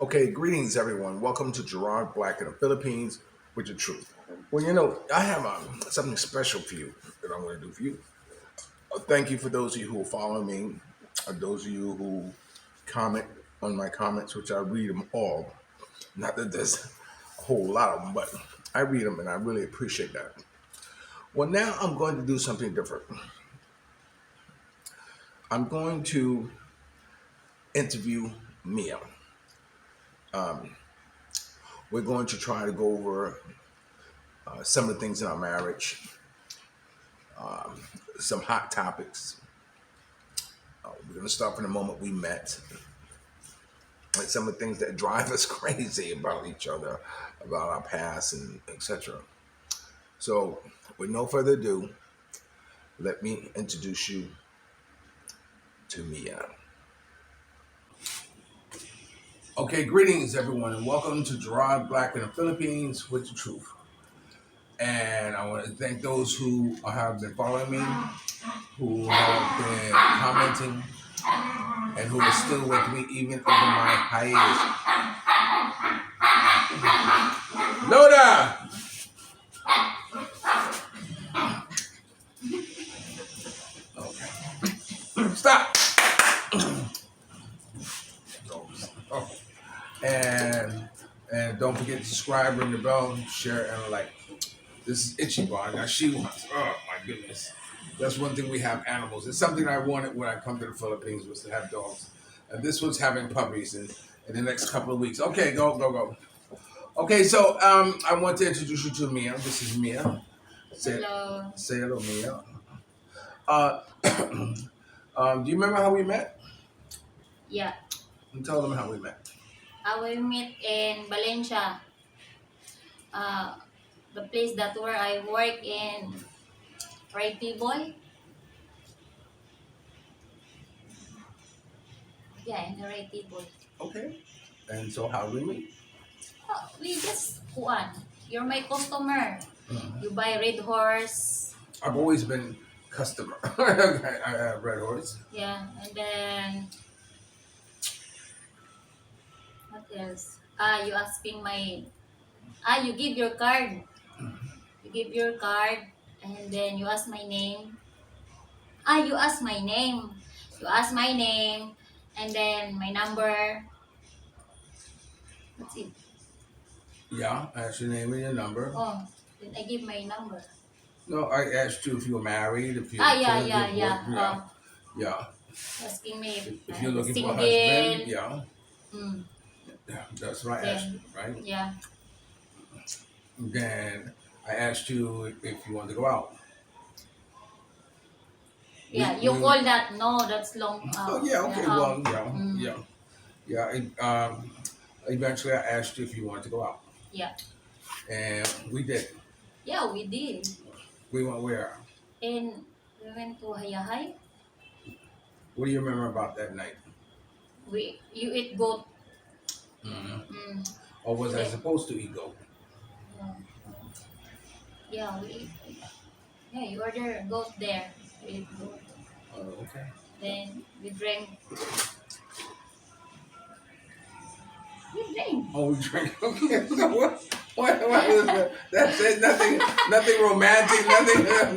Okay, greetings everyone. Welcome to Gerard Black in the Philippines with the truth. Well, I have something special for you that I'm going to do for you. Thank you for those of you who follow me, those of you who comment on my comments, which I read them all. Not that there's a whole lot of them, but I read them and I really appreciate that. Well, now I'm going to do something different. I'm going to interview Mia. We're going to try to go over some of the things in our marriage, some hot topics. We're going to start from the moment we met, like some of the things that drive us crazy about each other, about our past, and etc. So, with no further ado, let me introduce you to Mia. Okay, greetings everyone, and welcome to Gerard Black in the Philippines with the truth. And I want to thank those who have been following me, who have been commenting, and who are still with me even over my hiatus. Loda! Okay. Stop! Oh. And don't forget to subscribe, ring the bell, share, and like. This is Itchy Bar. Now she wants, oh my goodness. That's one thing we have animals. It's something I wanted when I come to the Philippines was to have dogs. And this one's having puppies in the next couple of weeks. Okay, go. Okay, so I want to introduce you to Mia. This is Mia. Hello. Say hello, Mia. Do you remember how we met? Yeah. Tell them how we met. I will meet in Valencia. The place that where I work in right table. Yeah, in the right table. Okay. And so how did we meet? Oh, we just one. You're my customer. Mhm. You buy red horse. I've always been customer. I have Red Horse. Yeah, and then what else? You asking my. You give your card. You give your card, and then you ask my name. You ask my name. You ask my name, and then my number. That's it. Yeah, I asked your name and your number. Oh, then I give my number. No, I asked you if you were married, if you Yeah, children, yeah, yeah. yeah. Asking me If if you're I'm looking for a single. husband, yeah, Mm, that's what I asked then, you, right? yeah. Then I asked you if you wanted to go out. Yeah, you call that? No, that's long. Oh yeah, okay, Yeah, well, mm, yeah. Eventually, I asked you if you wanted to go out, yeah. and we did. Yeah, we did. We went where? And we went to Hayahay. What do you remember about that night? You eat goat. Mm-hmm. Mm, Or was I yeah. supposed to eat goat? Yeah, we eat. Yeah, you order goat there. We eat goat. Oh, okay. Then we drank. We drank. Oh, we drink. Okay. So what is that? That's it. Nothing romantic.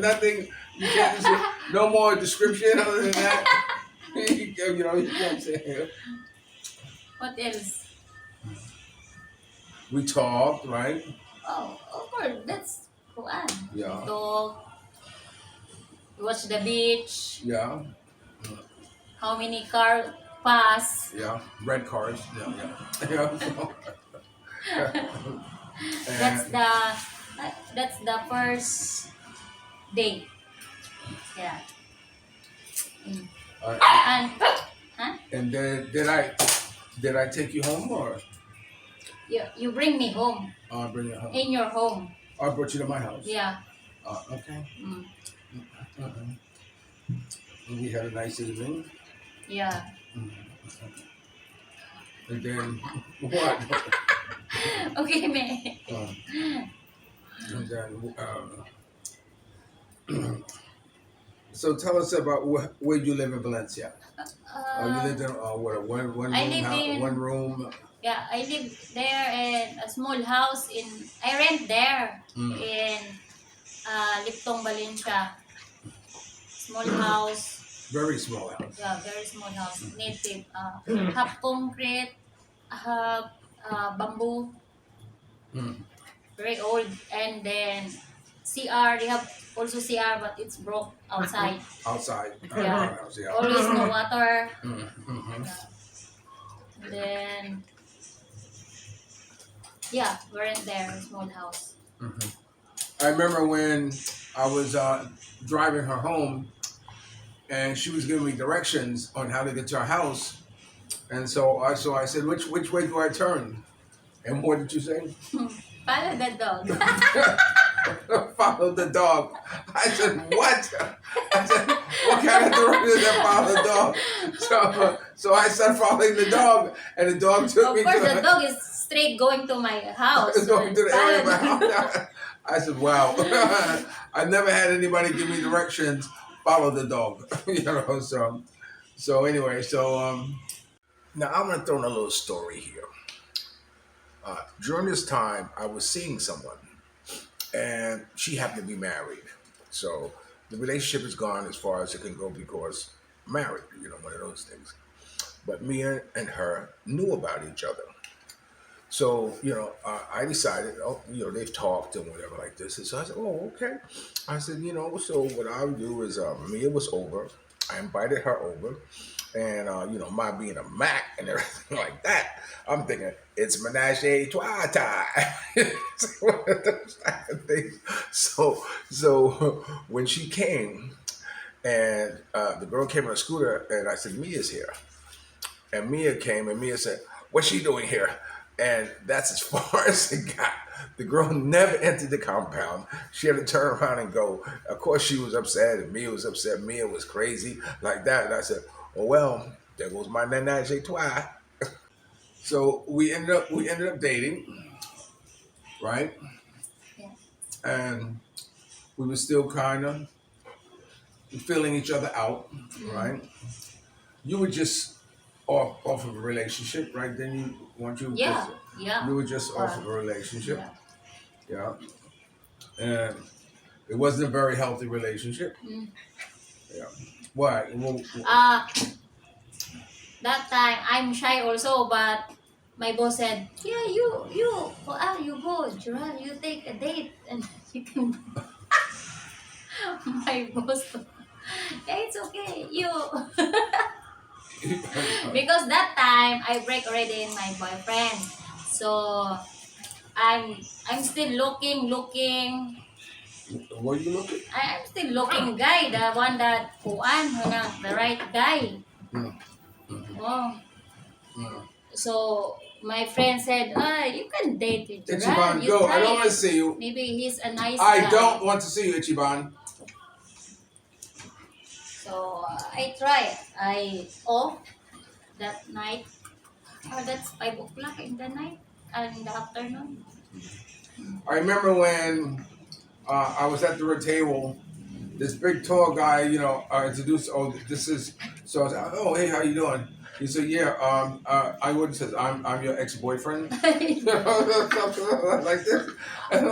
Nothing. You can't just, no more description other than that. You can't say it. What else? We talked, right? Oh, of course, that's fun. Yeah. We talk, we watch the beach, Yeah. how many car pass. Yeah. Red cars. Yeah. Yeah. That's And the first day. Yeah. Mm. uh, And and then did I take you home or you bring me home bring you home? in your home. Or I brought you to my house. Yeah. Okay. Mm. Uh-uh. We had a nice evening. Yeah. And then what? Okay, man. And then so tell us about where you live in Valencia. You Uh, lived in what, a one I room live house, in one room Yeah, I live there in a small house in. I rent there in Liptong, Valencia. Small house. Very small house. Yeah, very small house. Native. Half concrete, half bamboo. Mm. Very old. And then CR. They have also CR, but it's broke outside. Outside. Yeah. House, yeah. Always no water. Mm-hmm. Yeah. And then yeah, we're in there, small house. Mm-hmm. I remember when I was driving her home, and she was giving me directions on how to get to her house, and so I said, which way do I turn? And what did you say? Follow the dog. Follow the dog. I said, what? I said, what kind of direction is that? Follow the dog. So I started following the dog, and the dog took me Of course, to the dog is straight going to my house. going to the Follow area of my the- house. I said, wow. I never had anybody give me directions. Follow the dog. You know. So anyway. Now I'm gonna throw in a little story here. During this time, I was seeing someone, and she happened to be married. So the relationship is gone as far as it can go because married, one of those things. But me and her knew about each other. So, I decided, they've talked and whatever like this. And so I said, oh, okay. I said, so what I'll do is, Mia was over. I invited her over. And, my being a Mac and everything like that, I'm thinking, it's menage a trois time. It's one of those type of things. So when she came, and the girl came on a scooter, and I said, Mia's here. And Mia came, and Mia said, what's she doing here? And that's as far as it got. The girl never entered the compound. She had to turn around and go. Of course, she was upset, and Mia was upset. Mia was crazy like that. And I said, oh, well, there goes my menage a trois. So we ended up dating, right? Yeah. And we were still kind of feeling each other out, right? You were just off of a relationship, right? Then Yeah. Yeah. you were just off of a relationship, Yeah. yeah, and it wasn't a very healthy relationship. Yeah. Why? Well, That time I'm shy also, but my boss said, "Yeah, you go, Gerard. You take a date, and you can." My boss, yeah, it's okay. You because that time I break already in my boyfriend, so I'm still looking. what are you looking? I'm still looking guy, the one that kuan, the right guy. Mm. Oh, Mm. so my friend said, you can date with Gerard. Ichiban, You go. I try don't want to it. see you. Maybe he's a nice I guy. don't want to see you, Ichiban. So I try it. I off that night. That's 5 o'clock in the night, in the afternoon. I remember when I was at the table. This big tall guy, introduced. Oh, this is. So I was like, oh, hey, how you doing? He said, yeah. I would says, I'm your ex-boyfriend. Something like this, and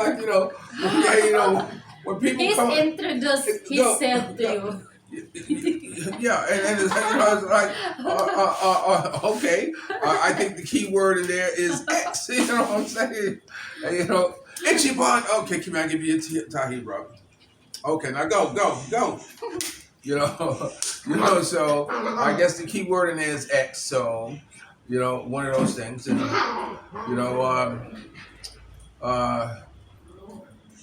when people He's come, introduced himself to you. yeah, and it's, I was like, okay. I think the key word in there is X. You know what I'm saying? And, Ichiban. Okay, can I give you a tahi, bro? Okay, now go. So I guess the key word in there is X. So, one of those things, and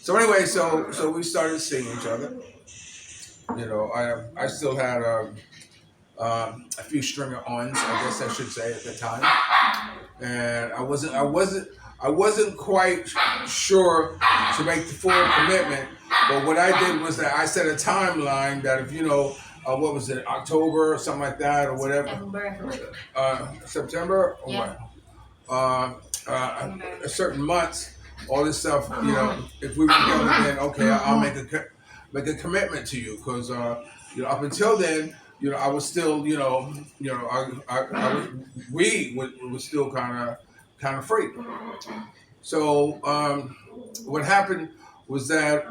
so anyway, so we started seeing each other. I still had a few stringer-ons, I guess I should say, at the time, and I wasn't quite sure to make the full commitment. But what I did was that I set a timeline that if what was it, October or something like that or whatever, September or Yeah. what, a certain months, all this stuff. If we were together, then okay, I'll make a commitment to you because up until then, I was still, we were still kind of kind of free. So what happened was that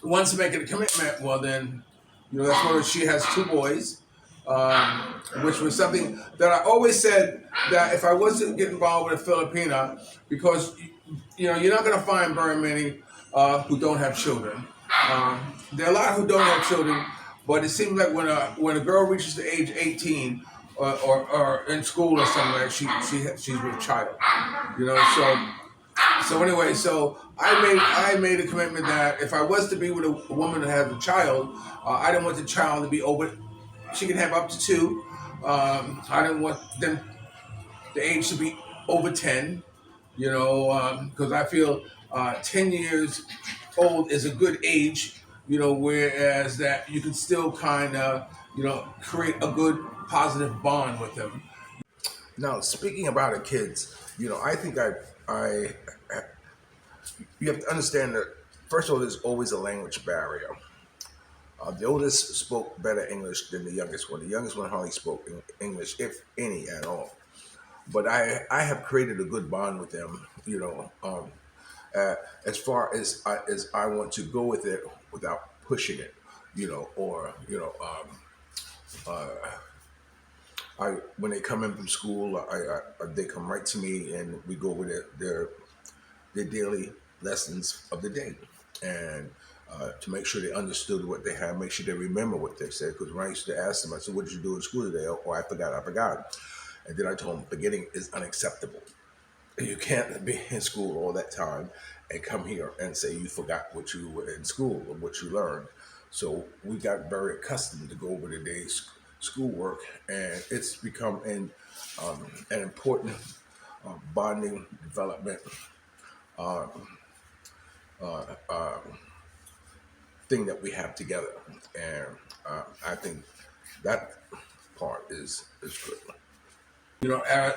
once making a commitment, well then, that's when she has two boys, which was something that I always said that if I was to get involved with a Filipina, because you're not going to find very many who don't have children. There are a lot who don't have children, but it seems like when a girl reaches the age 18 or in school or something like that, she's with a child. So anyway, so I made a commitment that if I was to be with a woman who has a child, I didn't want the child to be over. She can have up to two. I didn't want them the age to be over 10. Because I feel 10 years old is a good age. Whereas that you can still kind of create a good positive bond with them. Now, speaking about the kids, I think I you have to understand that first of all, there's always a language barrier. The oldest spoke better English than the youngest one. The youngest one hardly spoke English, if any at all. But I have created a good bond with them. As far as I want to go with it without pushing it, or I when they come in from school, they come right to me and we go over their daily lessons of the day, and to make sure they understood what they had, make sure they remember what they said. Because when I used to ask them, I said, "What did you do in school today?" "Oh, I forgot." And then I told them, forgetting is unacceptable. You can't be in school all that time and come here and say you forgot what you were in school or what you learned. So we got very accustomed to go over the day's schoolwork, and it's become an important bonding development uh, uh, uh, thing that we have together. And I think that part is good.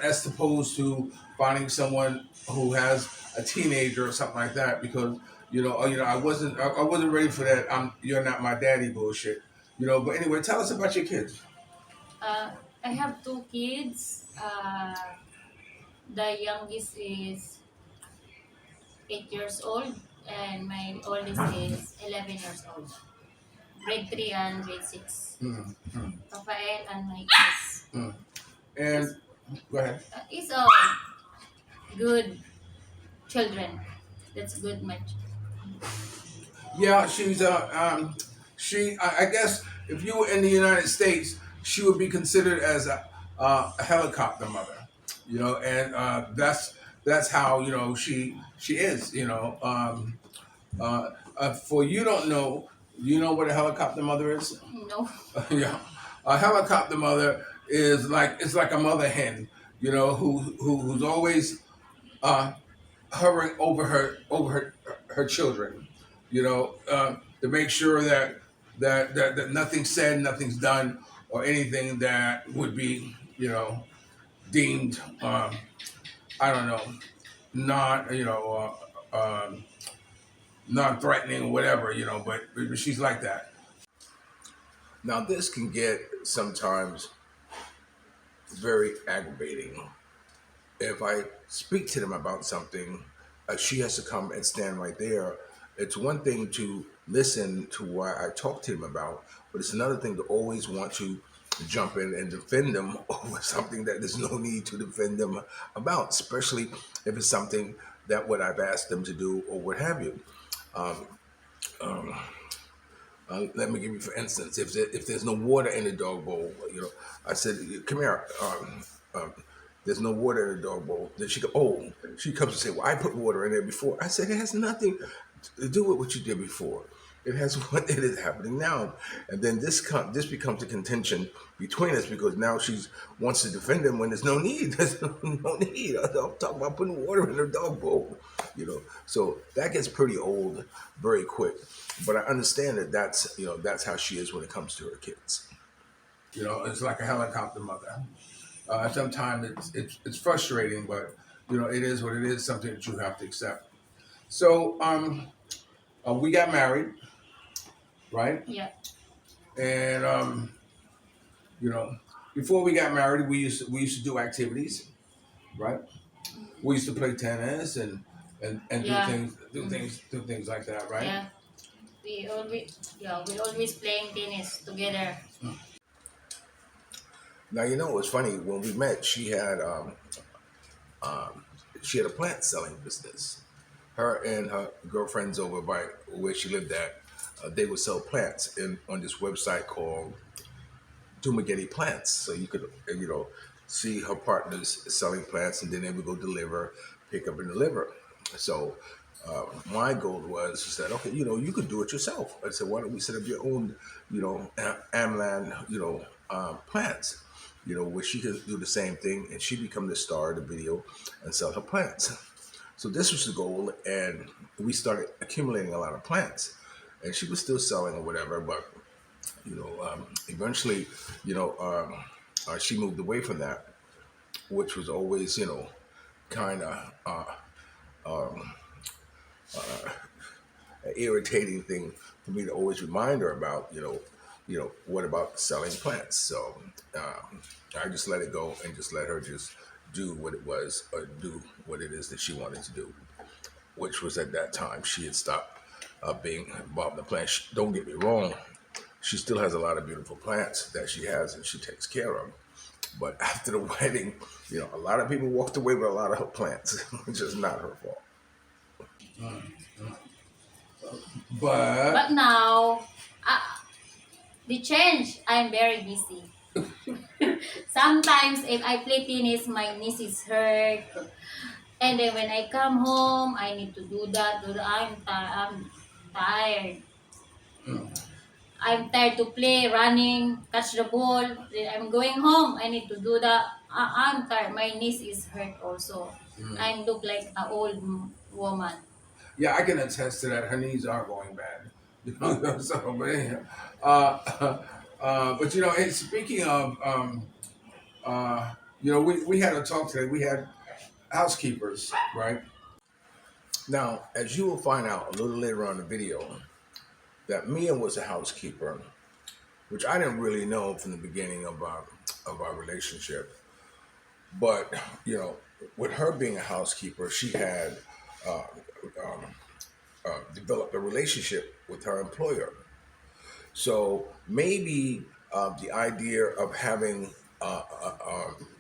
As opposed to finding someone who has a teenager or something like that, because I wasn't ready for that. You're not my daddy bullshit. But anyway, tell us about your kids. I have two kids. The youngest is 8 years old, and my oldest is 11 years old. Grade 3 and grade 6. Mm, mm, Rafael and my kids. mm. And go ahead. It's all good children. That's good much. Yeah, I guess if you were in the United States, she would be considered as a helicopter mother. And that's how she is. For you don't know, you know what a helicopter mother is? No. Yeah, a helicopter mother is like a mother hen, who's always uh, hovering over her children, to make sure that nothing's said, nothing's done, or anything that would be deemed I don't know, not non-threatening or whatever, but she's like that. Now this can get sometimes very aggravating. If I speak to them about something, she has to come and stand right there. It's one thing to listen to what I talk to them about, but it's another thing to always want to jump in and defend them over something that there's no need to defend them about, especially if it's something that what I've asked them to do or what have you. Um, um, Let me give you, for instance, if there's no water in the dog bowl, I said, "Come here." There's no water in the dog bowl. Then she comes and say, "Well, I put water in there before." I said, "It has nothing to do with what you did before. It has what it is happening now." And then this becomes a contention between us, because now she wants to defend him when there's no need. There's no need. I'm talking about putting water in her dog bowl. So that gets pretty old very quick. But I understand that that's how she is when it comes to her kids. It's like a helicopter mother. Sometimes it's frustrating, but it is what it is. Something that you have to accept. So we got married, right? Yeah. And before we got married, we used to do activities, right? we used to play tennis and Yeah. Mm. do things like that, right? Yeah. We always playing tennis together. Now you know what's funny. When we met, she had a plant selling business. Her and her girlfriends over by where she lived at, they would sell plants in on this website called Dumagetti Plants. So you could see her partners selling plants, and then they would go deliver, pick up and deliver. So my goal was is that okay, you could do it yourself. I said, why don't we set up your own, Amlan, plants, where she could do the same thing, and she become the star of the video and sell her plants. So this was the goal, and we started accumulating a lot of plants, and she was still selling or whatever, but eventually, she moved away from that, which was always, kind of an irritating thing for me to always remind her about. What about selling plants? So I just let it go and just let her just do what it was, or do what it is that she wanted to do, which was at that time she had stopped being involved in the plants. Don't get me wrong, she still has a lot of beautiful plants that she has and she takes care of. But after the wedding, a lot of people walked away with a lot of her plants, which is not her fault. But But now, uh, the change. I'm very busy. Sometimes if I play tennis, my knees is hurt. And then when I come home, I need to do that. I'm tired. I'm tired to play, running, catch the ball. Then I'm going home. I need to do that. I'm tired. My knees is hurt also. I look like an old woman. yeah, I can attest to that. Her knees are going bad. So, but anyhow, but and speaking of, we had a talk today. We had housekeepers, right? Now, as you will find out a little later on in the video, that Mia was a housekeeper, which I didn't really know from the beginning of our relationship. But with her being a housekeeper, she had uh, developed a relationship with her employer. So maybe the idea of having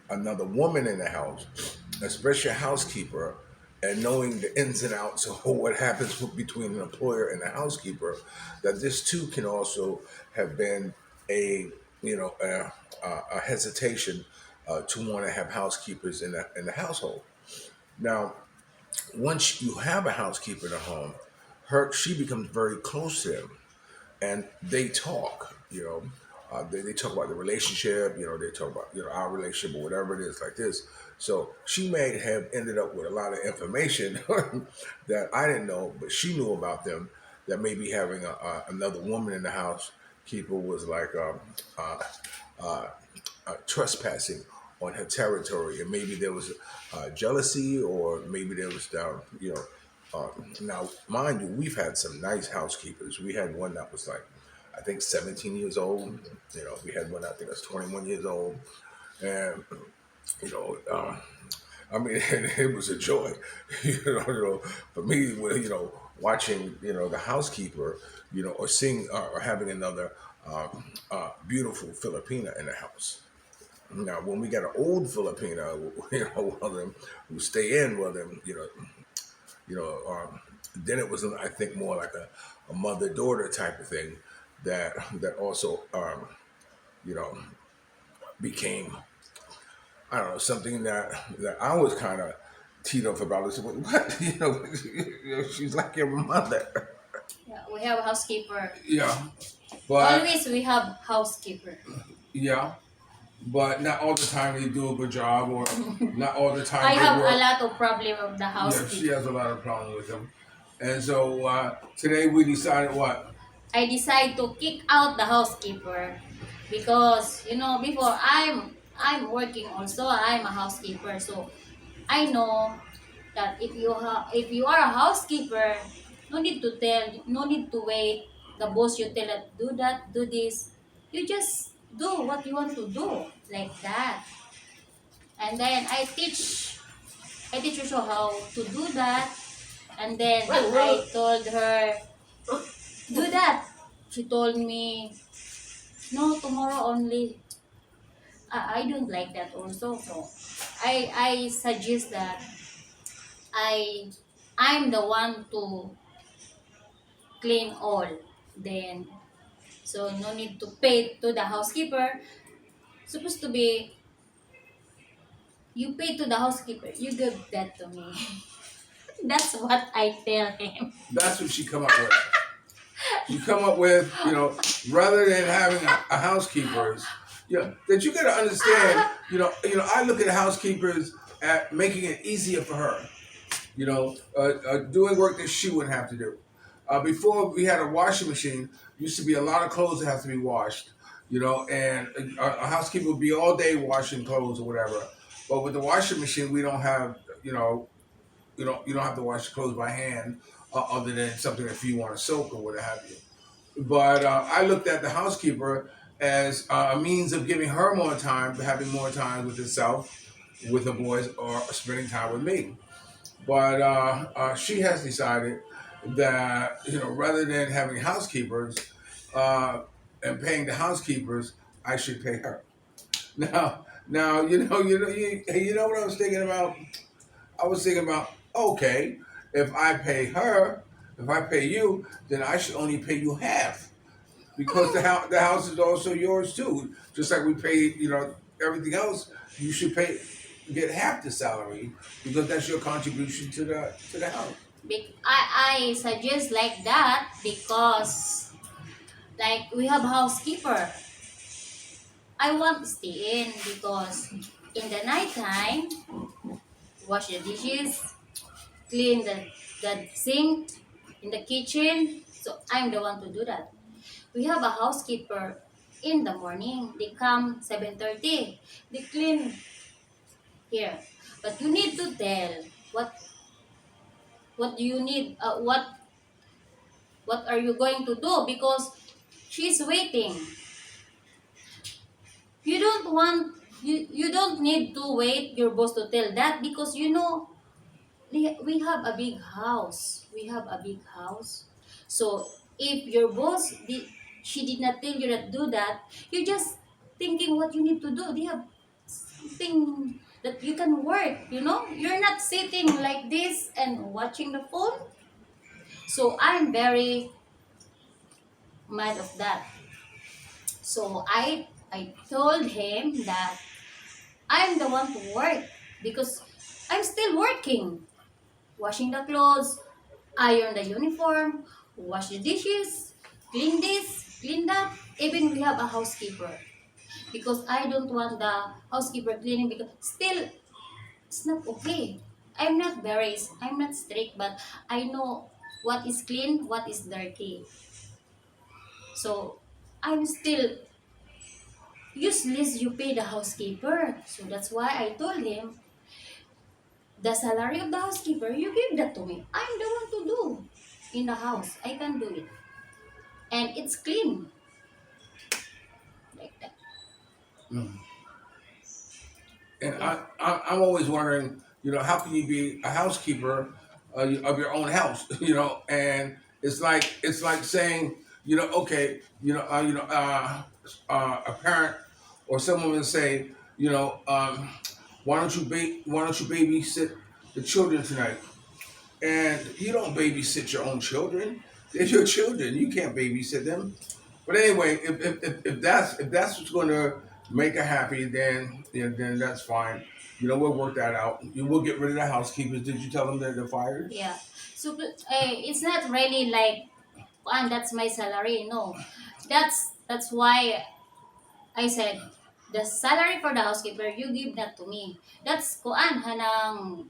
another woman in the house, especially a housekeeper, and knowing the ins and outs of what happens between an employer and a housekeeper, that this too can also have been a a hesitation to want to have housekeepers in the household. Now, once you have a housekeeper in the home, she becomes very close to them, and they talk. They talk about the relationship. They talk about our relationship or whatever it is like this. So she may have ended up with a lot of information that I didn't know, but she knew about them. That maybe having another woman in the house keeper was like trespassing on her territory, and maybe there was jealousy, or maybe there was now, mind you, we've had some nice housekeepers. We had one that was like, I think, 17 years old. We had one I think that's 21 years old, and you know, um, I mean, it was a joy, for me, watching, the housekeeper, or seeing or having another beautiful Filipina in the house. Now, when we got an old Filipina, one of them who stay in, well, then, you know, then it was, I think, more like a mother daughter type of thing that also, you know, became, I don't know, something that I was kind of teed up about. I said, what? She's like your mother. Yeah, we have a housekeeper. Yeah, but Always we have housekeeper. yeah, but not all the time they do a good job, or not all the I time they have a work. lot of problem of the Yeah, she housekeeper. has a lot of problems with them. And so today we decided what? I decide to kick out the housekeeper because before I'm working also. I'm a housekeeper, so I know that if you are a housekeeper, no need to tell, no need to wait. The boss you tell that do that, do this. You just do what you want to do like that, and then I teach. I teach her how to do that. And then I told her, do that. She told me, no, tomorrow only. I don't like that also. So I suggest that I I'm the one to clean all. Then so no need to pay to the housekeeper. Supposed to be you pay to the housekeeper. You give that to me. That's what I tell him. That's what she come up with. She come up with, rather than having a housekeepers, that you got to understand. I look at housekeepers at making it easier for her. Doing work that she wouldn't have to do. Before we had a washing machine, used to be a lot of clothes that have to be washed. And a housekeeper would be all day washing clothes or whatever. But with the washing machine, we don't have, you don't have to wash the clothes by hand, other than something if you want to soak or what have you. But I looked at the housekeeper as a means of giving her more time, having more time with herself, with the boys, or spending time with me. But she has decided that rather than having housekeepers uh, and paying the housekeepers, I should pay her. Now you know what I was thinking about. I was thinking about, okay, if I pay her, if I pay you, then I should only pay you half, because the house is also yours too. Just like we pay, everything else, you should get half the salary, because that's your contribution to the house. I suggest like that because like we have housekeeper. I want to stay in because in the night time, wash the dishes, clean the sink in the kitchen. So I'm the one to do that. We have a housekeeper in the morning. They come 7:30. They clean here. But you need to tell what do you need, what are you going to do because she's waiting. You don't need to wait your boss to tell that because we have a big house. We have a big house. So if your boss she did not tell you that do that, you're just thinking what you need to do. They have something that you can work. You're not sitting like this and watching the phone. So I'm very mad of that. So I told him that I'm the one to work because I'm still working. Washing the clothes, iron the uniform, wash the dishes, clean this, clean that. Even we have a housekeeper. Because I don't want the housekeeper cleaning because still it's not okay. I'm not strict, but I know what is clean, what is dirty. So I'm still useless you pay the housekeeper. So that's why I told him the salary of the housekeeper, you give that to me. I'm the one to do in the house. I can do it. And it's clean. Like that. Mm. And I'm always wondering, how can you be a housekeeper of your own house? And it's like saying, okay, a parent or someone would say, why don't you babysit the children tonight? And you don't babysit your own children. They're your children. You can't babysit them. But anyway, if that's what's going to make her happy, then that's fine. We'll work that out. You will get rid of the housekeepers. Did you tell them that they're fired? Yeah. So it's not really like, and that's my salary. No. That's why I said the salary for the housekeeper, you give that to me. That's kuan hanang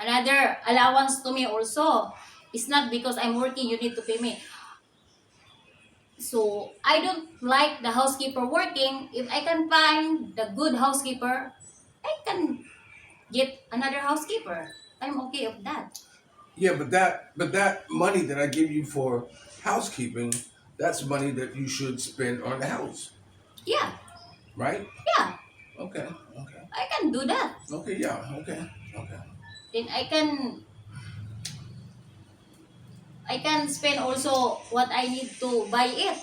another allowance to me also. It's not because I'm working, you need to pay me. So I don't like the housekeeper working. If I can find the good housekeeper, I can get another housekeeper. I'm okay with that. Yeah, but that money that I give you for housekeeping, that's money that you should spend on the house, Yeah, right? yeah, Okay, okay, I can do that. okay, yeah, okay, okay. then I can spend also what I need to buy it.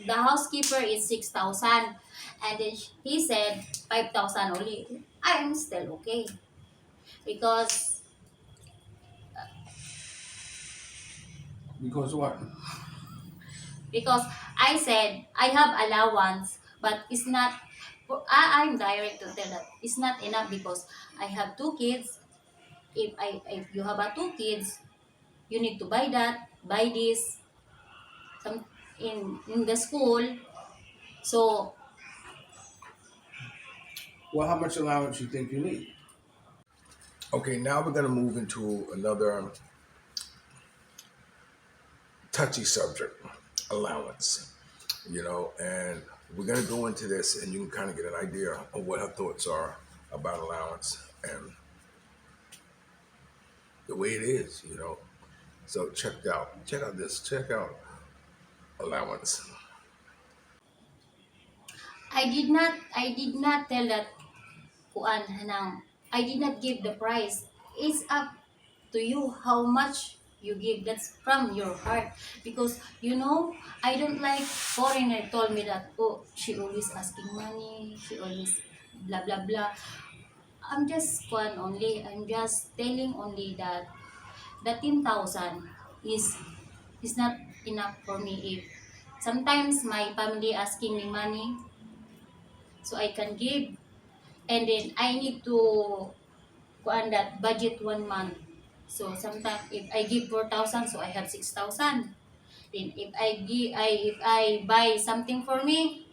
The housekeeper is 6,000, and then he said 5,000 only. I am still okay because Because what? because I said I have allowance, but it's not. I'm direct to tell that it's not enough because I have two kids. If you have two kids, you need to buy that, buy this, some in the school. So Well, how much allowance you think you need? Okay, now we're going to move into another touchy subject, allowance. And we're going to go into this, and you can kind of get an idea of what her thoughts are about allowance and the way it is. So check out this, check out allowance. I did not tell that kuan hanang. I did not give the price. It's up to you how much you give. That's from your heart because I don't like foreigner told me that, oh, she always asking money, she always blah blah blah. I'm just kuan only. I'm just telling only that the 10,000 is not enough for me. If sometimes my family asking me money, so I can give, and then I need to kuan that budget 1 month. So sometimes if I give 4,000, so I have 6,000. Then if I buy something for me,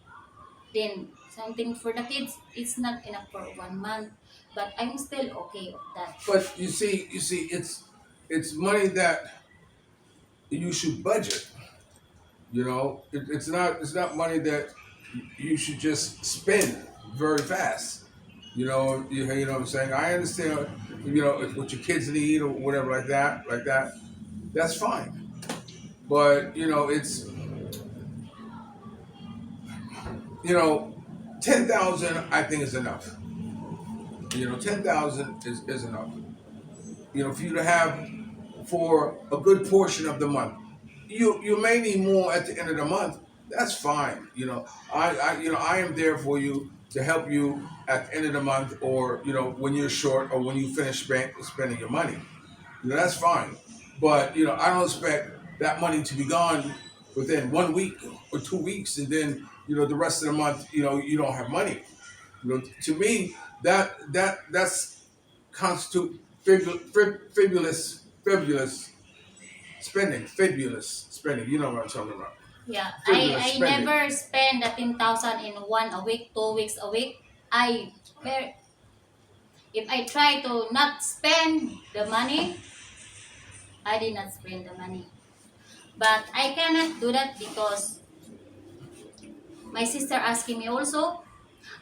then something for the kids, it's not enough for 1 month. But I'm still okay with that. But it's money that you should budget. It's not money that you should just spend very fast. You know what I'm saying. I understand. If what your kids need or whatever like that. That's fine. But you know, 10,000 I think is enough. 10,000 is enough. For you to have for a good portion of the month. You may need more at the end of the month. That's fine. I am there for you to help you at the end of the month, or when you're short, or when you finish spending your money. That's fine. But I don't expect that money to be gone within 1 week or 2 weeks, and then the rest of the month you don't have money. To me, that's constitute fabulous spending. Fabulous spending. You know what I'm talking about. Yeah, Fabulous I spending. never spend the 10,000 in 1 a week, 2 weeks a week. I ver- if I try to not spend the money, I did not spend the money. But I cannot do that because my sister asking me also.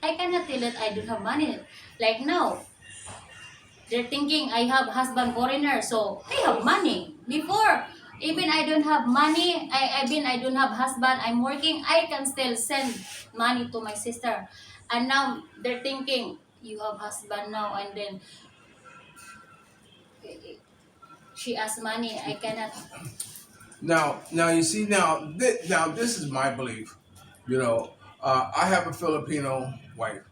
I cannot tell that I don't have money. Like now, they're thinking I have husband foreigner, so I have money. Before, even I don't have money, I don't have husband, I'm working, I can still send money to my sister. And now they're thinking, you have husband now, and then she asks money, I cannot. Now you see now this is my belief. I have a Filipino wife.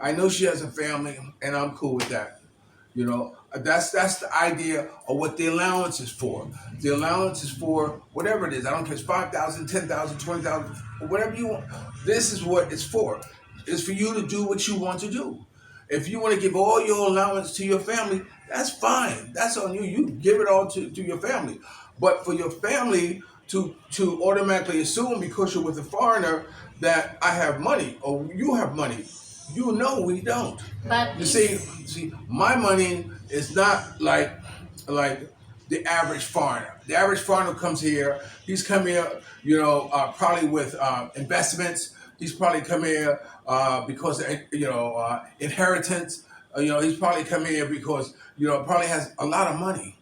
I know she has a family, and I'm cool with that. That's the idea of what the allowance is for. The allowance is for whatever it is. I don't care if it's 5,000, 10,000, 20,000, whatever you want. This is what it's for. It's for you to do what you want to do. If you want to give all your allowance to your family, that's fine. That's on you. You give it all to your family. But for your family to automatically assume because you're with a foreigner that I have money or you have money, we don't. But You it's, see, my money is not like the average foreigner. The average foreigner comes here. He's come here, probably with investments. He's probably come here because inheritance. He's probably come here because probably has a lot of money.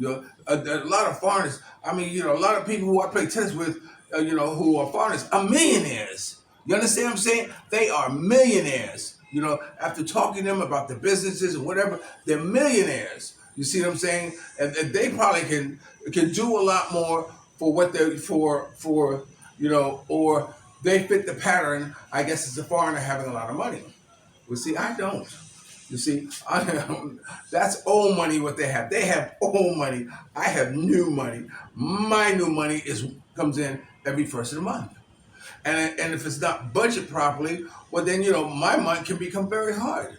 A lot of foreigners. I mean, a lot of people who I play tennis with, who are foreigners, are millionaires. You understand what I'm saying? They are millionaires. You know, after talking to them about the businesses and whatever, they're millionaires. You see what I'm saying? And they probably can do a lot more for what they for you know, or they fit the pattern. I guess it's a foreigner having a lot of money. Well, see, I don't. You see, that's old money. What they have old money. I have new money. My new money comes in every first of the month. And if it's not budgeted properly, well then you know my month can become very hard.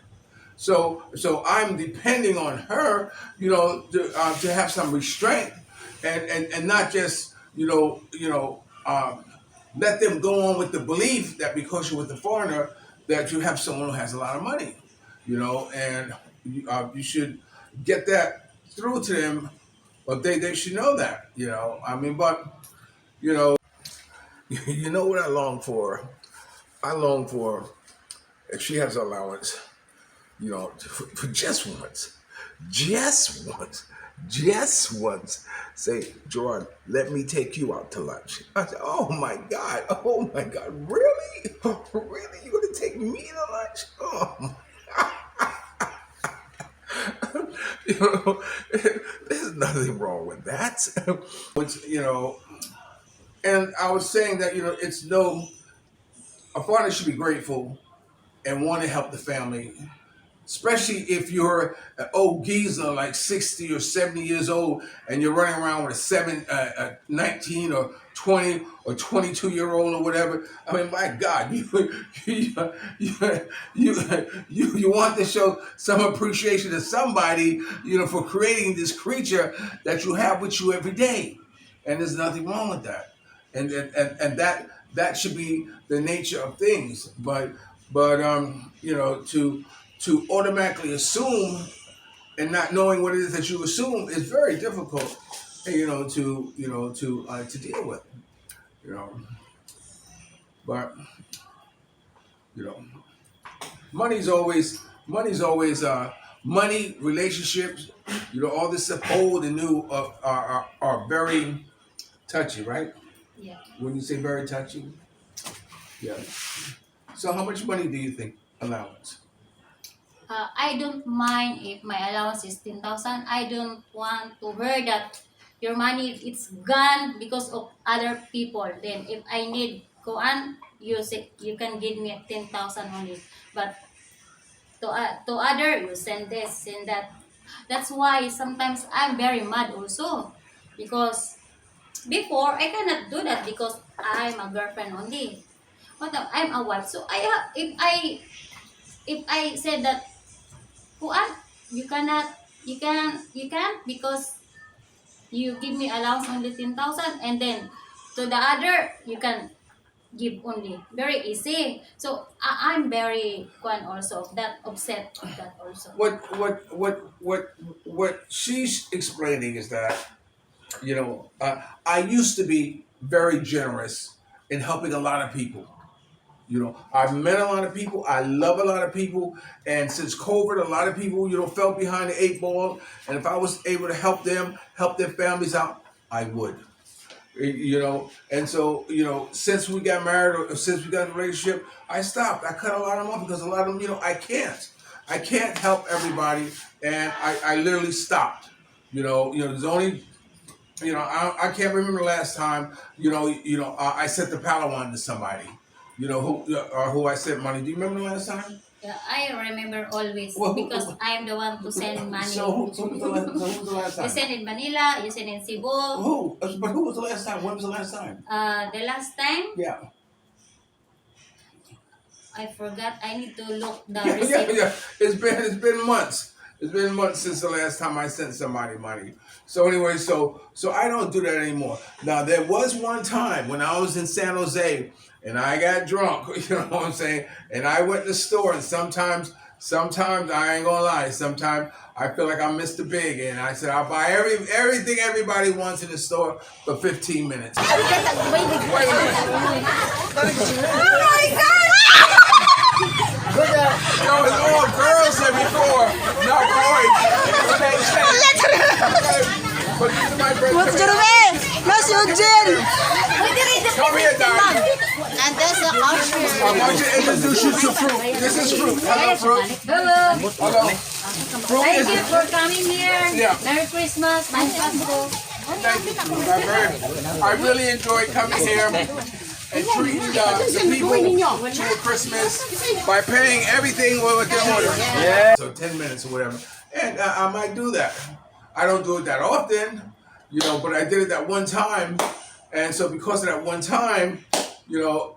So I'm depending on her, you know, to have some restraint and not just let them go on with the belief that because you're with a foreigner that you have someone who has a lot of money, you know, and you should get that through to them, but they should know that, you know. I mean, but you know. You know what I long for? I long for if she has allowance, you know, for just once, say, Gerard, let me take you out to lunch. I said, oh my God, really? Really? You're gonna take me to lunch? Oh, you know, there's nothing wrong with that. It's, you know, and I was saying that, you know, a father should be grateful and want to help the family, especially if you're an old geezer, like 60 or 70 years old, and you're running around with a 19 or 20 or 22-year-old or whatever. I mean, my God, you want to show some appreciation to somebody, you know, for creating this creature that you have with you every day, and there's nothing wrong with that, and that should be the nature of things, but you know, to automatically assume and not knowing what it is that you assume is very difficult, you know, to deal with, you know. But you know, money's always money, relationships, you know, all this stuff, old and new, are very touchy, right? Yeah. When you say very touchy, yeah. So how much money do you think allowance? I don't mind if my allowance is 10,000. I don't want to hear that your money it's gone because of other people. Then if I need go on, you say you can give me 10,000 only. But to other you send this, send that. That's why sometimes I'm very mad also because before I cannot do that because I'm a girlfriend only. But now I'm a wife, so if I said that Kuan, you can't because you give me allowance only 10,000 and then to the other you can give only very easy. So I'm very Kuan also of that upset of that also. What she's explaining is that, you know, I used to be very generous in helping a lot of people. You know, I've met a lot of people. I love a lot of people. And since COVID, a lot of people, you know, fell behind the 8 ball. And if I was able to help them, help their families out, I would. You know, and so, you know, since we got married or since we got in a relationship, I stopped. I cut a lot of them off because a lot of them, you know, I can't help everybody. And I literally stopped. There's only, you know, I can't remember the last time, I sent the Palawan to somebody. You know, who I sent money. Do you remember the last time? Yeah, I remember always Well, because I'm the one to send money. So who was the last time? You send in Manila, you send in Cebu. Who? But who was the last time? When was the last time? The last time Yeah. I forgot. I need to look the Yeah. receipt. It's been months. It's been months since the last time I sent somebody money. So anyway, so I don't do that anymore. Now there was one time when I was in San Jose and I got drunk, you know what I'm saying? And I went to the store and sometimes I ain't gonna lie, sometimes I feel like I'm Mr. Big and I said I'll buy everything everybody wants in the store for 15 minutes. No, it's all girls said before, not boys. But this is my birthday. What's your name? No, Eugene. Come here, Doc. And there's a I usher. want you to introduce you to fruit. This is fruit. Hello, fruit. Hello. Hello. Fruit Thank is you for coming here. Yeah. Merry Christmas. Bye, Pasko. Thank you. I really enjoy coming here and treating the people to a Christmas by paying everything with their order. Yeah. So 10 minutes or whatever. And I might do that. I don't do it that often, you know, but I did it that one time. And so because of that one time, you know,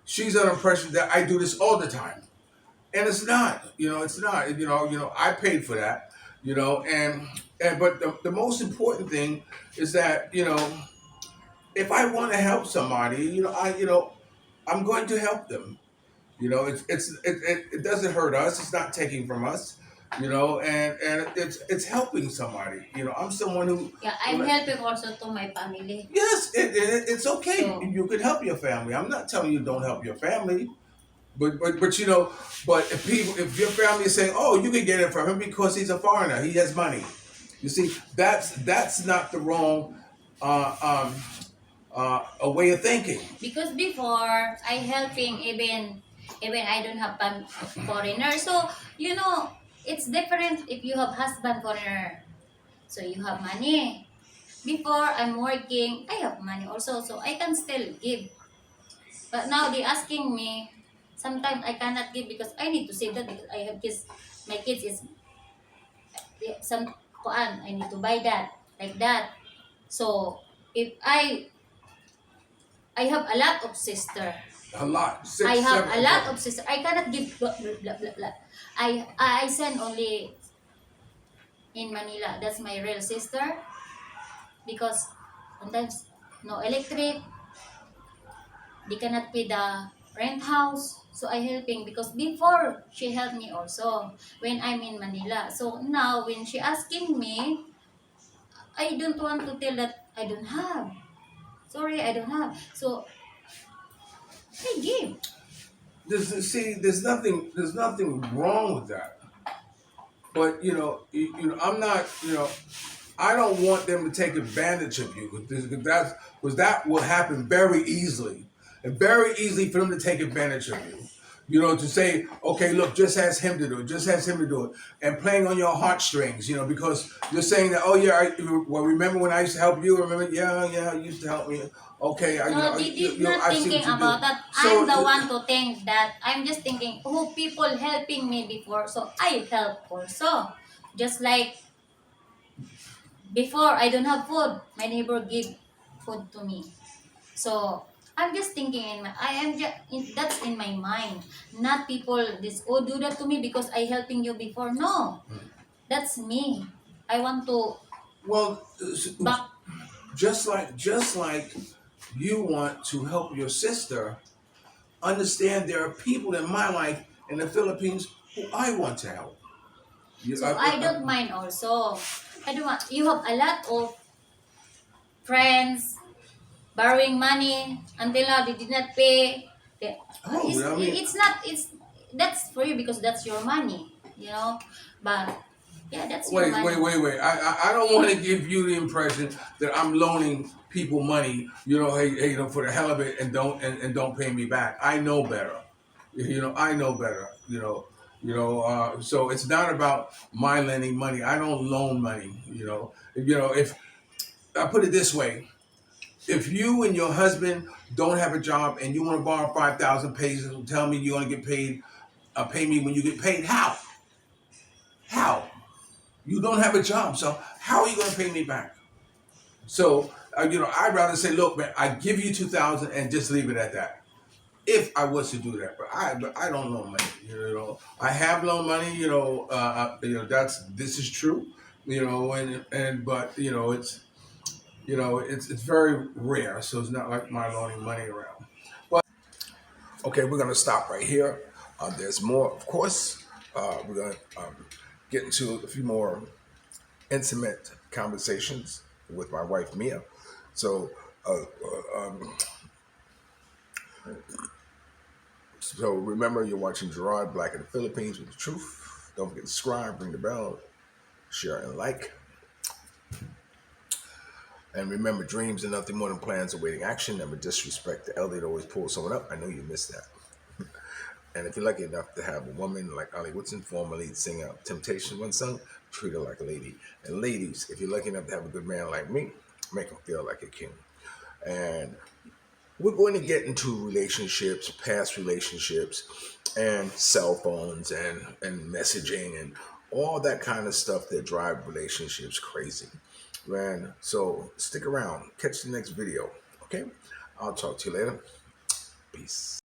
she's under impression that I do this all the time. And it's not, you know, it's not, I paid for that, you know, and but the most important thing is that, you know, if I want to help somebody, I'm going to help them. You know, it doesn't hurt us. It's not taking from us. You know, and it's helping somebody. You know, I'm someone who. Yeah, I'm helping also to my family. Yes, it's okay. So- You could help your family. I'm not telling you don't help your family. But you know, but if your family is saying, oh, you can get it from him because he's a foreigner, he has money. You see, that's not the wrong a way of thinking. Because before I helping even I don't have foreigner. So you know it's different if you have husband foreigner. So you have money. Before I'm working, I have money also, so I can still give. But now they asking me. Sometimes I cannot give because I need to save that because I have kids. My kids is some kuan. I need to buy that like that. So if I have a lot of sister. A lot. Six, I have seven, a lot of sister. I cannot give blah, blah, blah, blah, blah. I send only in Manila. That's my real sister because sometimes no electric. They cannot pay the rent house. So I helping because before she helped me also when I'm in Manila. So now when she asking me, I don't want to tell that I don't have. Sorry, I don't have. So I give. There's nothing wrong with that. But I'm not. I don't want them to take advantage of you because that will happen very easily, and very easily for them to take advantage of you. You know, to say, okay, look, just ask him to do it, just ask him to do it, and playing on your heartstrings, you know, because you're saying that, oh yeah, remember when I used to help you? Remember, yeah, you used to help me. Okay, No, they did not thinking about that. So, I'm the one to think that. I'm just thinking, oh, people helping me before, so I help also. Just like before, I don't have food. My neighbor give food to me. So I'm just thinking I am just that's in my mind. Not people this do that to me because I helping you before. No, that's me. I want to Well, back. just like you want to help your sister, understand there are people in my life in the Philippines who I want to help. So I don't mind also. I don't want you have a lot of friends borrowing money until now they did not pay. It's not it's that's for you because that's your money, you know. But yeah, that's your money. Wait. I don't want to give you the impression that I'm loaning people money, hey, for the hell of it, and don't pay me back. I know better. I know better. So it's not about my lending money. I don't loan money. If I put it this way, if you and your husband don't have a job and you want to borrow 5,000 pesos and tell me you're going to get paid, pay me when you get paid, how? How? You don't have a job, so how are you going to pay me back? So, I'd rather say, look, man, I give you 2,000 and just leave it at that. If I was to do that, but I don't loan money. I have loaned money. This is true. But it's very rare, so it's not like my loaning money around. But Okay, we're gonna stop right here. There's more, of course. We're gonna get into a few more intimate conversations with my wife Mia. So, so remember, you're watching Gerard Black in the Philippines with the truth. Don't forget to subscribe, ring the bell, share, and like. And remember, dreams are nothing more than plans awaiting action. Never disrespect the elder that always pulls someone up. I know you missed that. And if you're lucky enough to have a woman like Ali Woodson, former lead singer of Temptation once sung, treat her like a lady. And ladies, if you're lucky enough to have a good man like me, make him feel like a king. And we're going to get into relationships, past relationships, and cell phones and messaging and all that kind of stuff that drive relationships crazy. Man, so stick around. Catch the next video. Okay? I'll talk to you later. Peace.